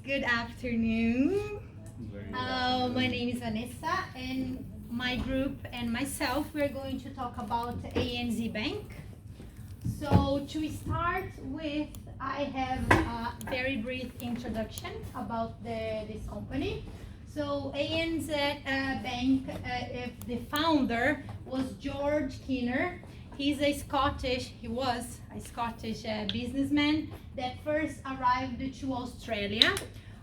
Good afternoon. My name is Vanessa, and my group and myself, we're going to talk about ANZ Bank. So to start with, I have a very brief introduction about this company. So ANZ Bank, the founder was George Kinner. He was a Scottish businessman that first arrived to Australia.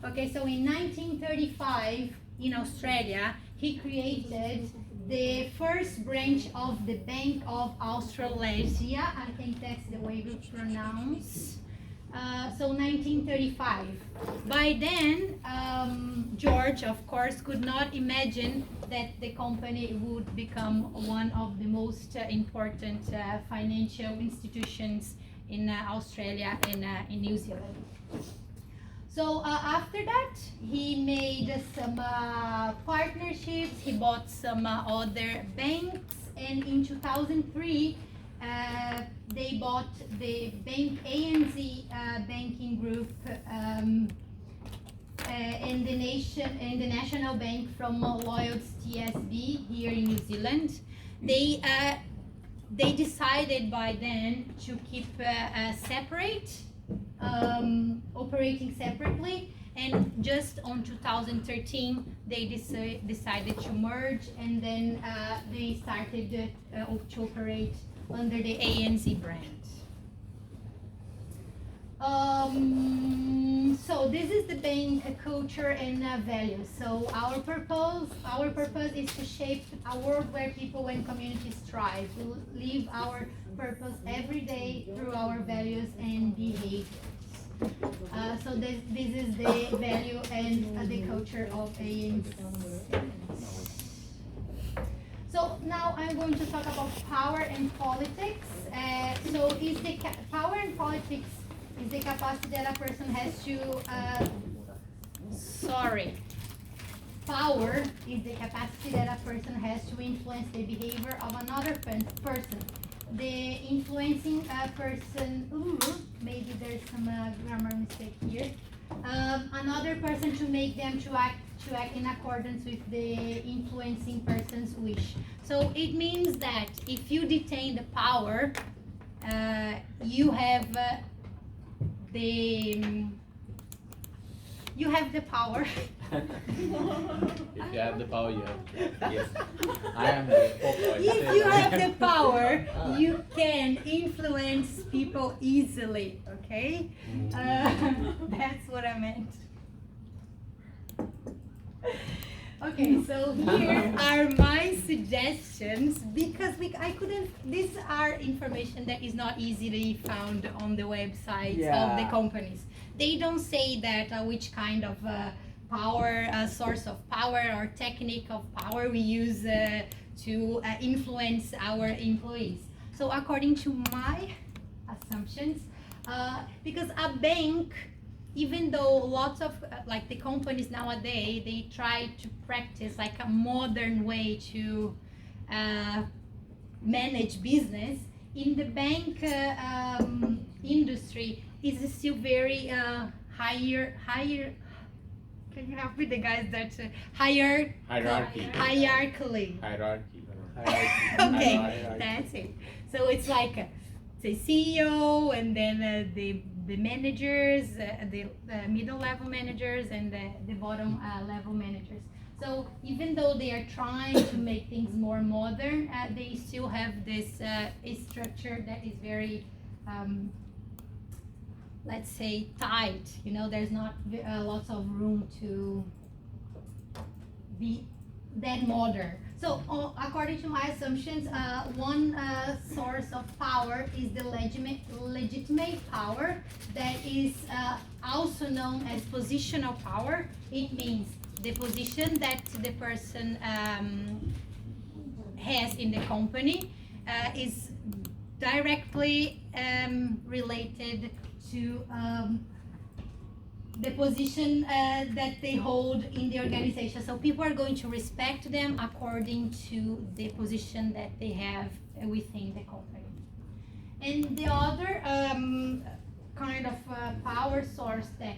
Okay, so in 1935 in Australia, he created the first branch of the Bank of Australasia. I think that's the way we pronounce. So 1935. By then, George, of course, could not imagine that the company would become one of the most important financial institutions in Australia and in New Zealand. So after that, he made some partnerships, he bought some other banks, and in 2003, they bought the bank ANZ banking group and the National Bank from Lloyds TSB here in New Zealand. They decided by then to keep separate, operating separately, and just on 2013 they decided to merge, and then they started to operate under the ANZ brand. So this is the bank culture and values. So our purpose is to shape a world where people and communities thrive. We live our purpose every day through our values and behaviors. So this is the value and the culture of ANZ. So now I'm going to talk about power and politics. So power and politics is the capacity that a person has to, power is the capacity that a person has to influence the behavior of another person. The influencing person, maybe there's some grammar mistake here. Another person to make them to act in accordance with the influencing person's wish. So it means that if you detain the power, you have the power. If you have the power, you have. Yes. I am the Pope. If you have the power, you can influence people easily. Okay, that's what I meant. Okay, so here are my suggestions, because these are information that is not easily found on the websites of the companies. They don't say that which kind of power, source of power or technique of power we use to influence our employees. So according to my assumptions, because a bank, even though lots of like the companies nowadays, they try to practice like a modern way to manage business, in the bank industry is still very higher. Can you help me, the guys that hierarchically? Okay, that's it. So it's like the CEO, and then the managers, the middle level managers, and the bottom level managers. So even though they are trying to make things more modern, they still have this structure that is very, let's say, tight. You know, there's not lots of room to be that modern. So according to my assumptions, one source of power is the legitimate power, that is also known as positional power. It means the position that the person has in the company is directly related to the position that they hold in the organization. So people are going to respect them according to the position that they have within the company. And the other kind of power source that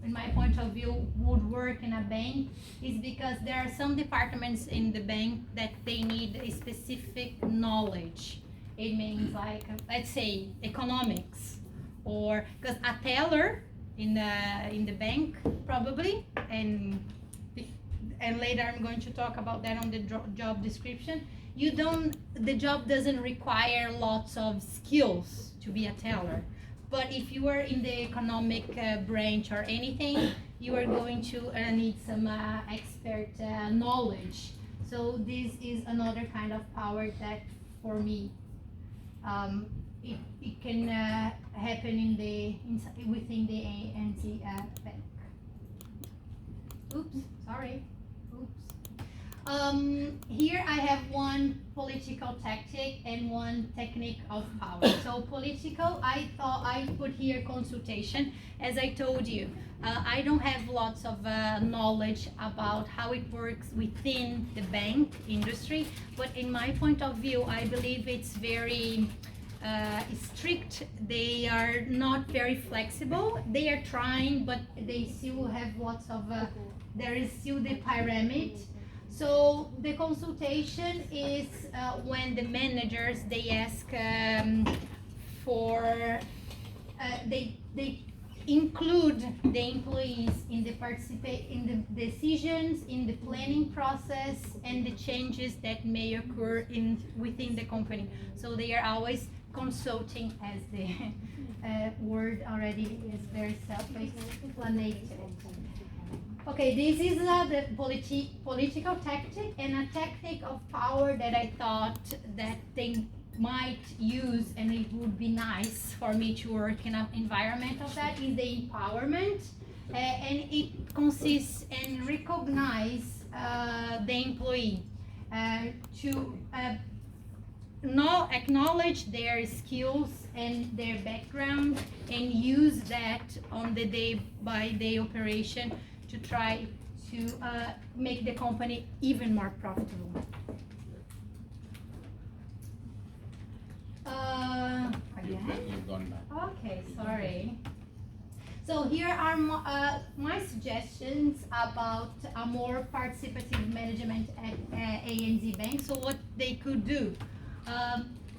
in my point of view, would work in a bank is because there are some departments in the bank that they need a specific knowledge. It means like, let's say, economics, or because a teller in the bank probably, and later I'm going to talk about that on the job description. The job doesn't require lots of skills to be a teller. But if you are in the economic branch or anything, you are going to need some expert knowledge. So this is another kind of power that, for me, it can happen within the ANC bank. Oops, sorry. Here I have one political tactic and one technique of power. So political, I thought I put here consultation. As I told you, I don't have lots of knowledge about how it works within the bank industry, but in my point of view, I believe it's very strict. They are not very flexible. They are trying, but they still have lots of, there is still the pyramid. So the consultation is when the managers, they ask for, they include the employees in the decisions, in the planning process, and the changes that may occur within the company. So they are always consulting, as the word already is very self-explanatory. Okay, this is the political tactic, and a tactic of power that I thought that they might use, and it would be nice for me to work in an environment of that, is the empowerment, and it consists in recognize the employee, to acknowledge their skills and their background, and use that on the day-by-day operation to try to make the company even more profitable. You've gone back. Okay, sorry. So here are my suggestions about a more participative management at ANZ Bank. So what they could do.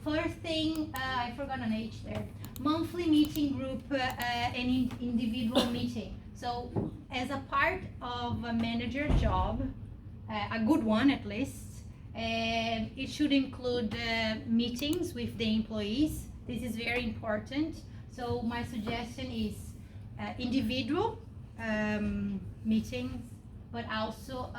First thing, I forgot an H there. Monthly meeting group and individual meeting. So as a part of a manager job, a good one at least, it should include meetings with the employees. This is very important. So my suggestion is individual meetings, but also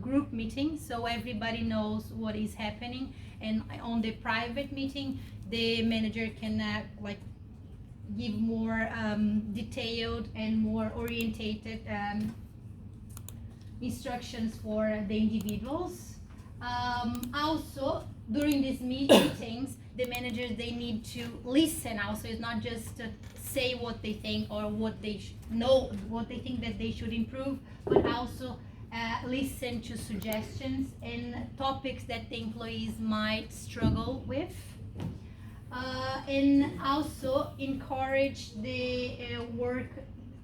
group meetings, so everybody knows what is happening. And on the private meeting, the manager can give more detailed and more orientated instructions for the individuals. Also, during these meetings, the managers, they need to listen also. It's not just say what they think or what they know, what they think that they should improve, but also listen to suggestions and topics that the employees might struggle with. And also encourage them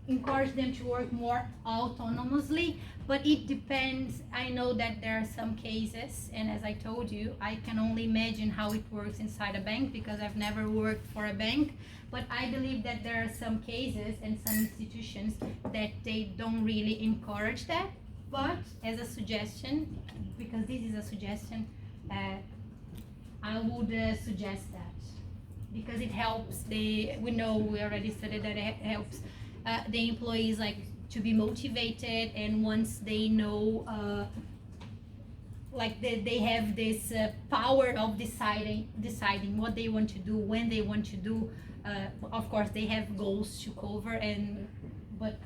to work more autonomously, but it depends. I know that there are some cases, and as I told you, I can only imagine how it works inside a bank because I've never worked for a bank, but I believe that there are some cases and some institutions that they don't really encourage that. But as a suggestion, because this is a suggestion, I would suggest that, because it helps we already studied that it helps the employees to be motivated, and once they know they have this power of deciding what they want to do, when they want to do. Of course they have goals to cover, but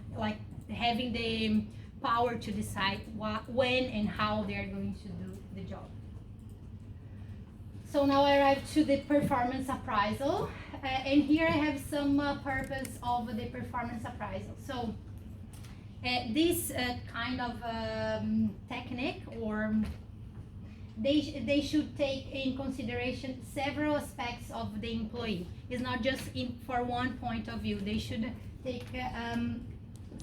having the power to decide when and how they are going to do the job. So now I arrive to the performance appraisal, and here I have some purpose of the performance appraisal. So this kind of technique, or they should take in consideration several aspects of the employee. It's not just for one point of view. They should take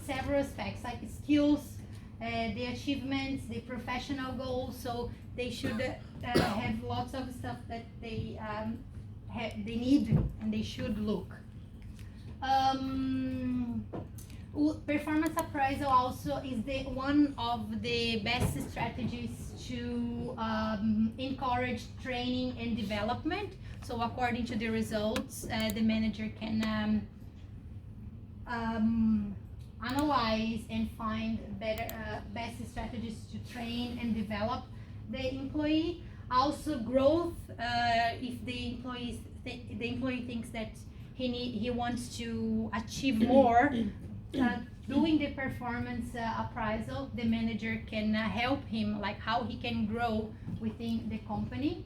several aspects like skills, the achievements, the professional goals. So they should have lots of stuff that they need and they should look. Performance appraisal also is one of the best strategies to encourage training and development. So according to the results, the manager can analyze and find best strategies to train and develop the employee. Also growth, if the employee thinks that he wants to achieve more, doing the performance appraisal, the manager can help him, like how he can grow within the company.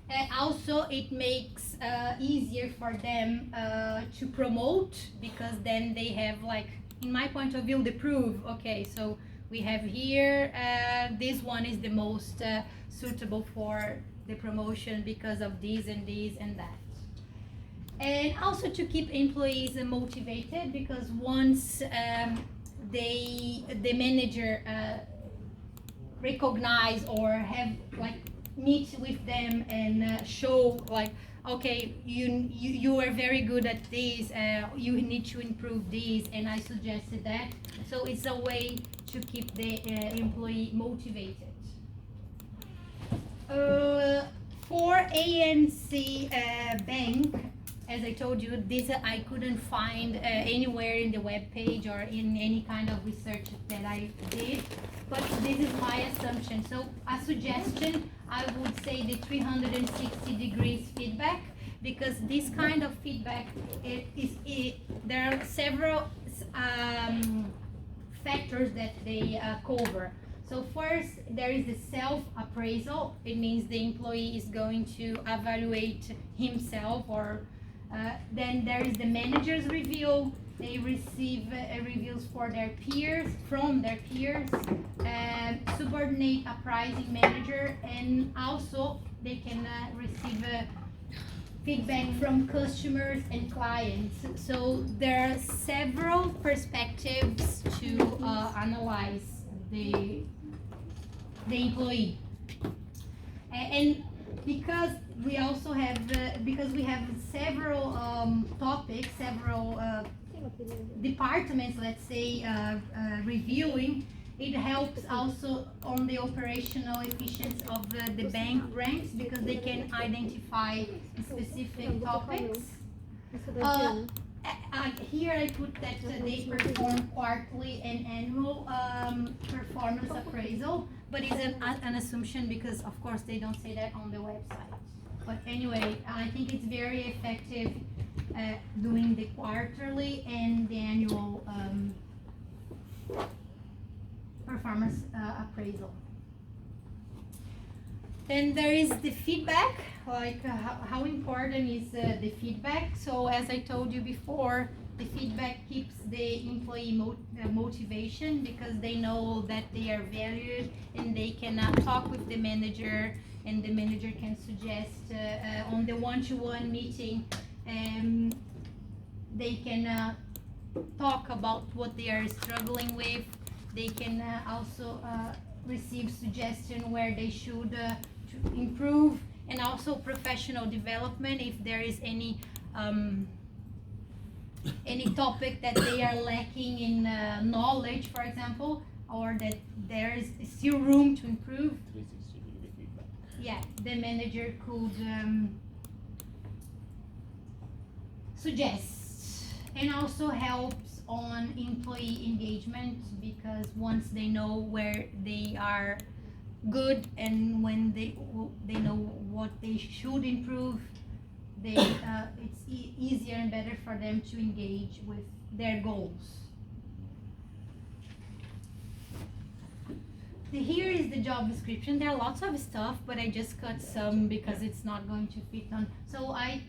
And also it makes easier for them to promote, because then they have, like, in my point of view, the proof. Okay, so we have here, this one is the most suitable for the promotion because of this and this and that. And also to keep employees motivated, because once the manager recognize or have, like, meet with them and show, like, okay, you are very good at this, you need to improve this, and I suggested that. So it's a way to keep the employee motivated. For ANC Bank, as I told you, this I couldn't find anywhere in the web page or in any kind of research that I did, but this is my assumption. So a suggestion, I would say the 360 degrees feedback, because this kind of feedback, there are several factors that they cover. So first, there is the self-appraisal. It means the employee is going to evaluate himself, or then there is the manager's review. They receive reviews from their peers, subordinate appraising manager, and also they can receive feedback from customers and clients. So there are several perspectives to analyze the employee, and because we also have several topics, several departments, let's say, reviewing, it helps also on the operational efficiency of the bank branch, because they can identify specific topics. Here I put that they perform quarterly and annual performance appraisal, but it's an assumption, because of course they don't say that on the website. But anyway, I think it's very effective doing the quarterly and the annual performance appraisal. Then there is the feedback, like how important is the feedback. So as I told you before, the feedback keeps the employee motivation, because they know that they are valued, and they can talk with the manager, and the manager can suggest on the one-to-one meeting, they can talk about what they are struggling with. They can also receive suggestion where they should to improve, and also professional development if there is any topic that they are lacking in knowledge, for example, or that there is still room to improve. 360 feedback. Yeah, the manager could suggest, and also helps on employee engagement, because once they know where they are good and when they know what they should improve, it's easier and better for them to engage with their goals. Here is the job description. There are lots of stuff, but I just cut some because it's not going to fit on. So I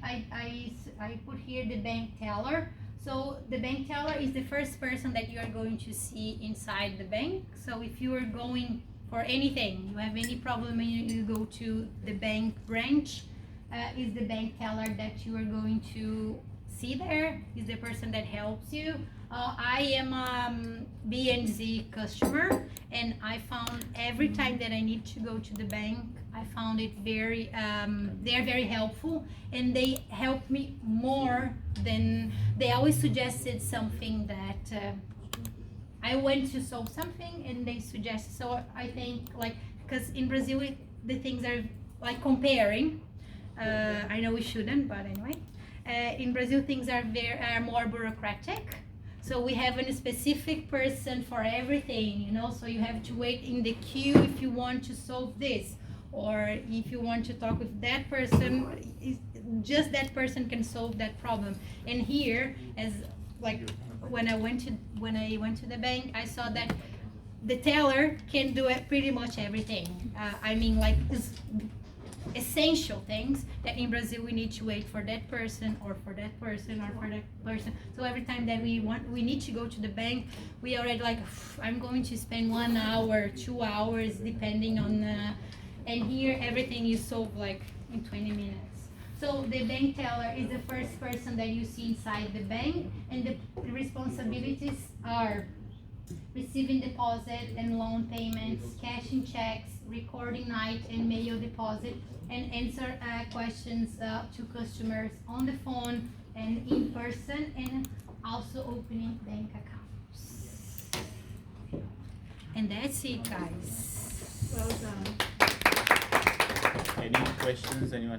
put here the bank teller. So the bank teller is the first person that you are going to see inside the bank. So if you are going for anything, you have any problem and you go to the bank branch, is the bank teller that you are going to see there, is the person that helps you. I am BNZ customer, and I found every time that I need to go to the bank, I found it very, they're very helpful, and they help me more than, they always suggested something that I went to solve something and they suggest. So I think like, because in Brazil the things are like comparing. I know we shouldn't, but anyway. In Brazil things are more bureaucratic. So we have a specific person for everything, you know. So you have to wait in the queue if you want to solve this, or if you want to talk with that person. Just that person can solve that problem. And here, as like when I went to the bank, I saw that the teller can do it pretty much everything. I mean, like essential things that in Brazil we need to wait for that person or for that person or for that person. So every time that we need to go to the bank, we already like, I'm going to spend 1 hour, 2 hours, depending on. And here everything you solve like in 20 minutes. So the bank teller is the first person that you see inside the bank, and the responsibilities are receiving deposit and loan payments, cashing checks, recording night and mail deposit, and answer questions to customers on the phone and in person, and also opening bank accounts. And that's it, guys. Well done. Any questions anyone